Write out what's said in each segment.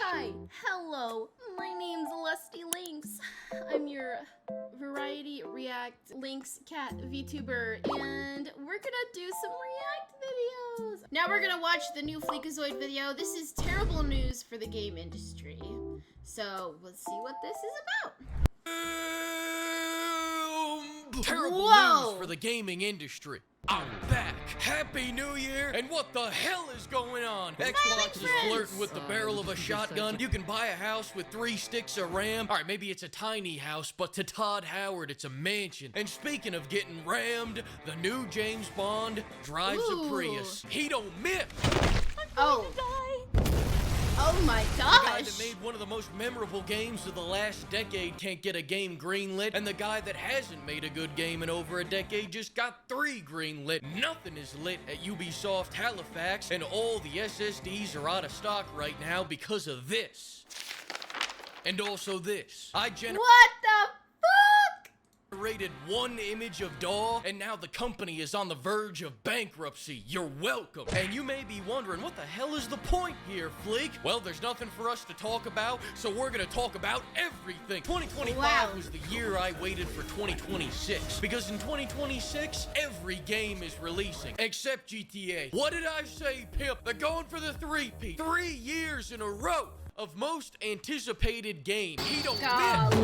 Hi, hello, my name's Lustylynx. I'm your variety react Lynx cat VTuber, and we're gonna do some react videos. Now we're gonna watch the new Freakazoid video. This is terrible news for the game industry. So let's see what this is about. Terrible news for the gaming industry. I'm back. Happy New Year! And what the hell is going on? Xbox is flirting with the barrel of a shotgun. You can buy a house with 3 sticks of RAM. Alright, maybe it's a tiny house, but to Todd Howard, it's a mansion. And speaking of getting rammed, the new James Bond drives a Prius. He don't miss! Oh my The gosh! guy that made one of the most memorable games of the last decade can't get a game greenlit, and the guy that hasn't made a good game in over a decade just got 3 greenlit. Nothing is lit at Ubisoft Halifax, and all the SSDs are out of stock right now because of this. And also this. What the fuck? Generated 1 image of DAW, and now the company is on the verge of bankruptcy. You're welcome. And you may be wondering, what the hell is the point here, Fleek? Well, there's nothing for us to talk about, so we're gonna talk about everything. 2025 was the year I waited for 2026, because in 2026, every game is releasing, except GTA. What did I say, Pip? They're going for the 3-peat. 3 years in a row of most anticipated game. He don't miss.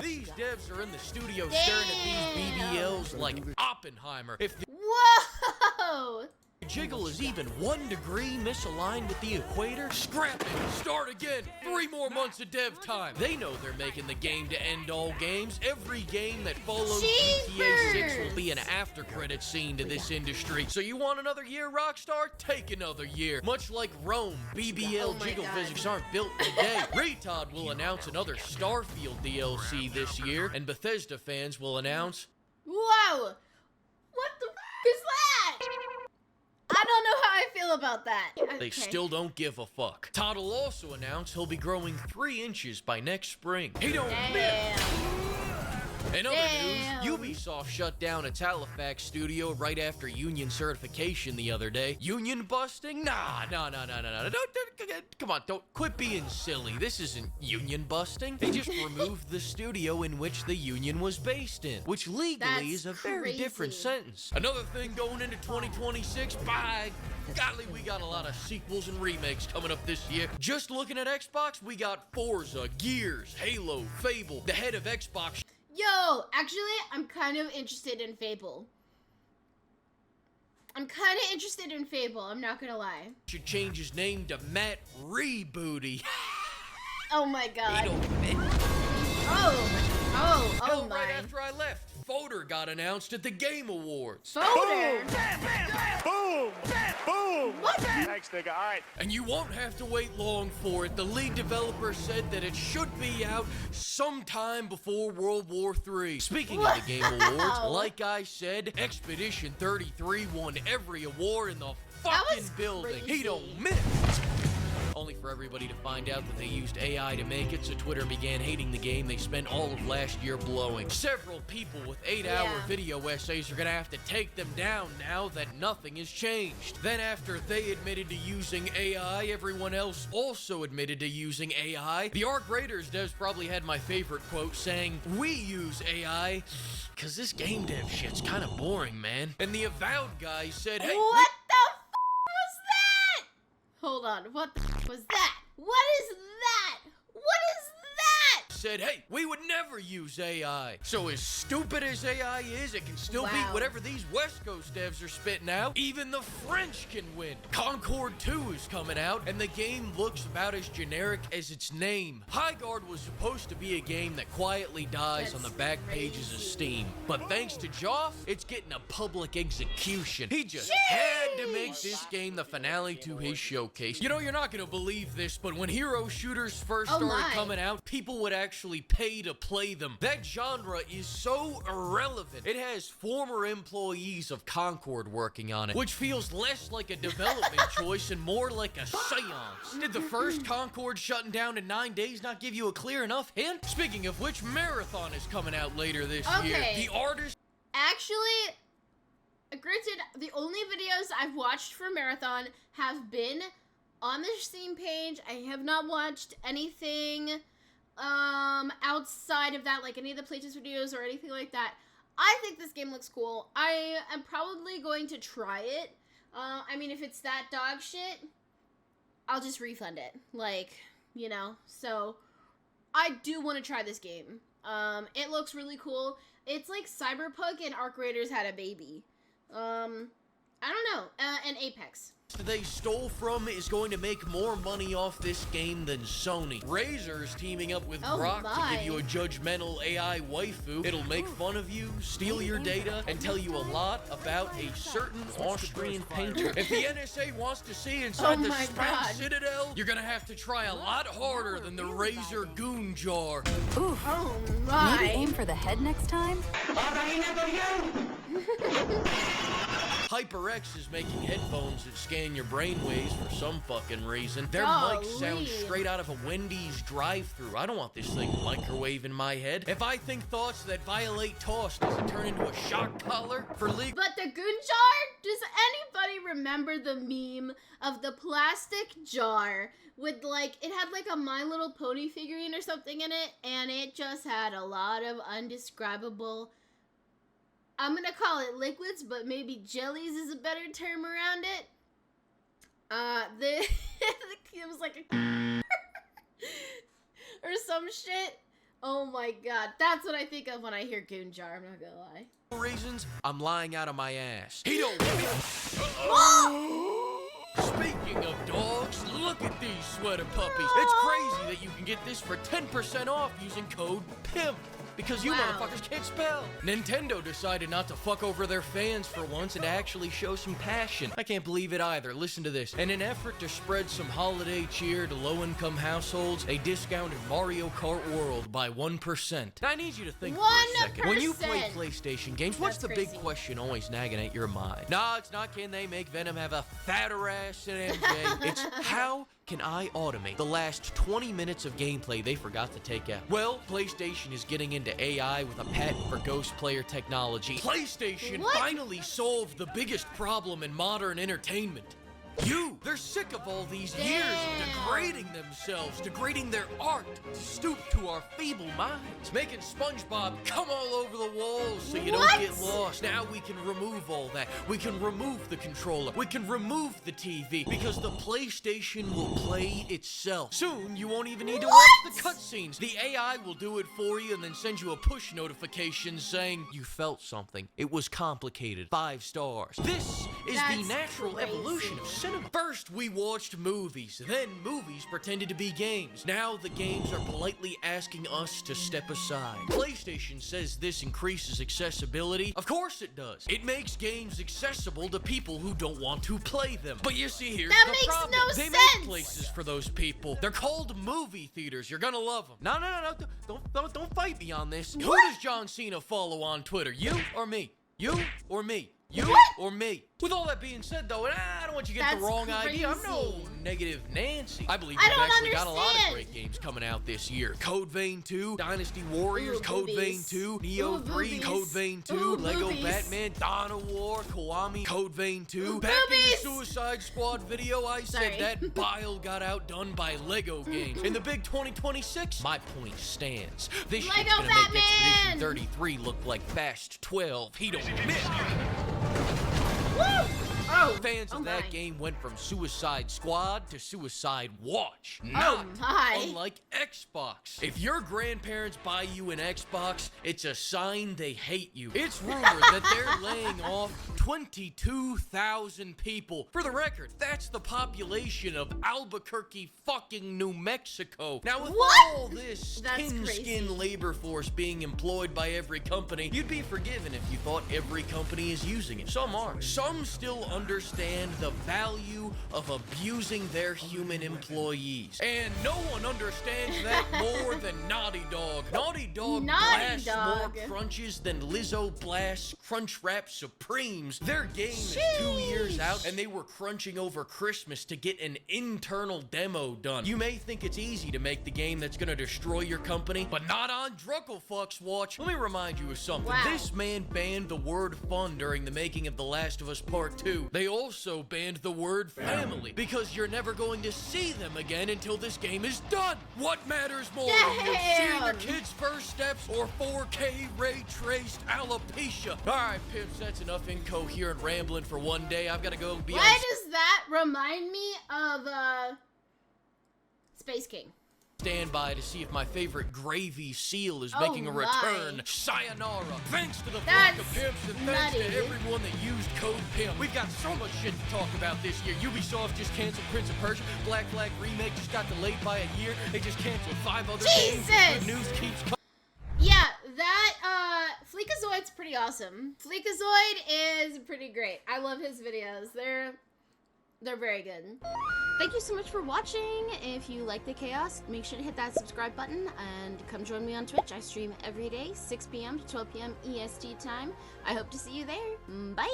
These devs are in the studio staring at these BBLs like Oppenheimer. If the Whoa! jiggle is even 1 degree misaligned with the equator, scrap it. Start again. 3 more months of dev time. They know they're making the game to end all games. Every game that follows GTA 6 will be an after credit scene to this industry. So you want another year, Rockstar? Take another year. Much like Rome, BBL jiggle physics aren't built in a day. Retard will announce another Starfield DLC this year, and Bethesda fans will announce... Whoa! What the f is that? I don't know how I feel about that. They still don't give a fuck. Todd will also announce he'll be growing 3 inches by next spring. He don't miss. In other news, Ubisoft shut down its Halifax studio right after union certification the other day. Union busting? Nah. Don't, come on, don't quit being silly. This isn't union busting. They just removed the studio in which the union was based in, which legally is a very different sentence. Another thing going into 2026, by golly, we got a lot of sequels and remakes coming up this year. Just looking at Xbox, we got Forza, Gears, Halo, Fable. The head of Xbox... Yo, actually, I'm kind of interested in Fable. I'm not gonna lie. Should change his name to Matt Rebooty. Oh my god. He don't fit. Oh my. Right after I left, Voter got announced at the Game Awards. Voter? Boom! Boom! What? Thanks, nigga. All right. And you won't have to wait long for it. The lead developer said that it should be out sometime before World War III. Speaking of the Game Awards, like I said, Expedition 33 won every award in the fucking building. Crazy. He don't miss. Only for everybody to find out that they used AI to make it, so Twitter began hating the game they spent all of last year blowing. Several people with 8-hour video essays are gonna have to take them down now that nothing has changed. Then after they admitted to using AI, everyone else also admitted to using AI. The Arc Raiders devs probably had my favorite quote saying, "We use AI, cause this game dev shit's kinda boring, man." And the Avowed guy said, "Hey, What the f was that? Hold on, what the f was that? What is that? What is that? said, hey, we would never use AI. So as stupid as AI is, it can still beat whatever these West Coast devs are spitting out. Even the French can win. Concord 2 is coming out, and the game looks about as generic as its name. Highguard was supposed to be a game that quietly dies on the back pages of Steam. But thanks to Joff, it's getting a public execution. He just had to make this game the finale to his showcase. You know, you're not gonna believe this, but when hero shooters first started coming out, people would actually pay to play them. That genre is so irrelevant. It has former employees of Concord working on it, which feels less like a development choice and more like a seance. Did the first Concord shutting down in 9 days not give you a clear enough hint? Speaking of which, Marathon is coming out later this year. The artist... Actually, granted, the only videos I've watched for Marathon have been on the Steam page. I have not watched anything outside of that, like any of the playtest videos or anything like that. I think this game looks cool. I am probably going to try it. I mean, if it's that dog shit, I'll just refund it. Like, you know, so I do want to try this game. It looks really cool. It's like Cyberpunk and Arc Raiders had a baby. I don't know, and Apex. They stole from is going to make more money off this game than Sony. Razer's teaming up with Grok to give you a judgmental AI waifu. It'll make fun of you, steal your data, and tell you a lot about a certain Austrian painter. If the NSA wants to see inside the Spam Citadel, you're gonna have to try a lot harder than the Razer Goon Jar. Oof. Oh my. Maybe aim for the head next time? HyperX is making headphones that scan your brainwaves for some fucking reason. Their mics sound straight out of a Wendy's drive-thru. I don't want this thing microwave in my head. If I think thoughts that violate toss, does it turn into a shock collar for legal? But the goon jar? Does anybody remember the meme of the plastic jar with like, it had like a My Little Pony figurine or something in it, and it just had a lot of undescribable, I'm gonna call it liquids, but maybe jellies is a better term around it. It was like a or some shit. Oh my god, that's what I think of when I hear goon jar, I'm not gonna lie. Reasons, I'm lying out of my ass. He don't Speaking of dogs, look at these sweater puppies. It's crazy that you can get this for 10% off using code PIMP. Because you motherfuckers can't spell. Nintendo decided not to fuck over their fans for once and to actually show some passion. I can't believe it either. Listen to this. In an effort to spread some holiday cheer to low-income households, they discounted Mario Kart World by 1%. Now, I need you to think for a second. When you play PlayStation games, what's the big question always nagging at your mind? No, it's not can they make Venom have a fatter ass than MJ. It's how can I automate the last 20 minutes of gameplay they forgot to take out? Well, PlayStation is getting into AI with a patent for ghost player technology. PlayStation finally solved the biggest problem in modern entertainment. They're sick of all these years of degrading themselves, degrading their art, to stoop to our feeble minds, making SpongeBob come all over the walls so you don't get lost. Now we can remove all that. We can remove the controller. We can remove the TV because the PlayStation will play itself. Soon, you won't even need to watch the cutscenes. The AI will do it for you and then send you a push notification saying you felt something. It was complicated. 5 stars. This is the natural evolution of cinema. First, we watched movies. Then movies pretended to be games. Now the games are politely asking us to step aside. PlayStation says this increases accessibility. Of course it does. It makes games accessible to people who don't want to play them. But you see, here's the problem. They make places for those people. They're called movie theaters. You're gonna love them. No. Don't fight me on this. Who does John Cena follow on Twitter? You or me? You or me? You or me? With all that being said, though, I don't want you to get the wrong idea. I'm no negative Nancy. I believe we've actually got a lot of great games coming out this year. Code Vein 2, Dynasty Warriors, Code Vein 2, Neo 3, Code Vein 2, Lego Batman, Dawn of War, Kiwami, Code Vein 2. Back in the Suicide Squad video, I said that bile got outdone by Lego games. In the big 2026, my point stands. This shit's gonna make Expedition 33 look like Fast 12. He don't miss. Fans of that game went from Suicide Squad to Suicide Watch. Unlike Xbox. If your grandparents buy you an Xbox, it's a sign they hate you. It's rumored that they're laying off 22,000 people. For the record, that's the population of Albuquerque, fucking New Mexico. Now, with all this thin-skinned labor force being employed by every company, you'd be forgiven if you thought every company is using it. Some are. Some still understand the value of abusing their human employees. And no one understands that more than Naughty Dog. Naughty Dog blasts more crunches than Lizzo blasts Crunchwrap Supremes. Their game is 2 years out, and they were crunching over Christmas to get an internal demo done. You may think it's easy to make the game that's gonna destroy your company, but not on Drucklefuck's watch. Let me remind you of something. This man banned the word fun during the making of The Last of Us Part 2. They also banned the word family because you're never going to see them again until this game is done. What matters more, you seeing your kids' first steps or 4K ray-traced alopecia? All right, pimps, that's enough incoherent rambling for one day. I've got to go be Why does that remind me of, Space King? Standby to see if my favorite gravy seal is making a return. Sayonara. Thanks to the flock of pimps and thanks to everyone that used code PIMP. We've got so much shit to talk about this year. Ubisoft just canceled Prince of Persia. Black Flag Remake just got delayed by a year. They just canceled 5 other games. The news keeps coming. Yeah, that, Freakazoid's pretty awesome. Freakazoid is pretty great. I love his videos. They're very good. Thank you so much for watching. If you like the chaos, make sure to hit that subscribe button and come join me on Twitch. I stream every day, 6 p.m. to 12 p.m. EST time. I hope to see you there. Bye!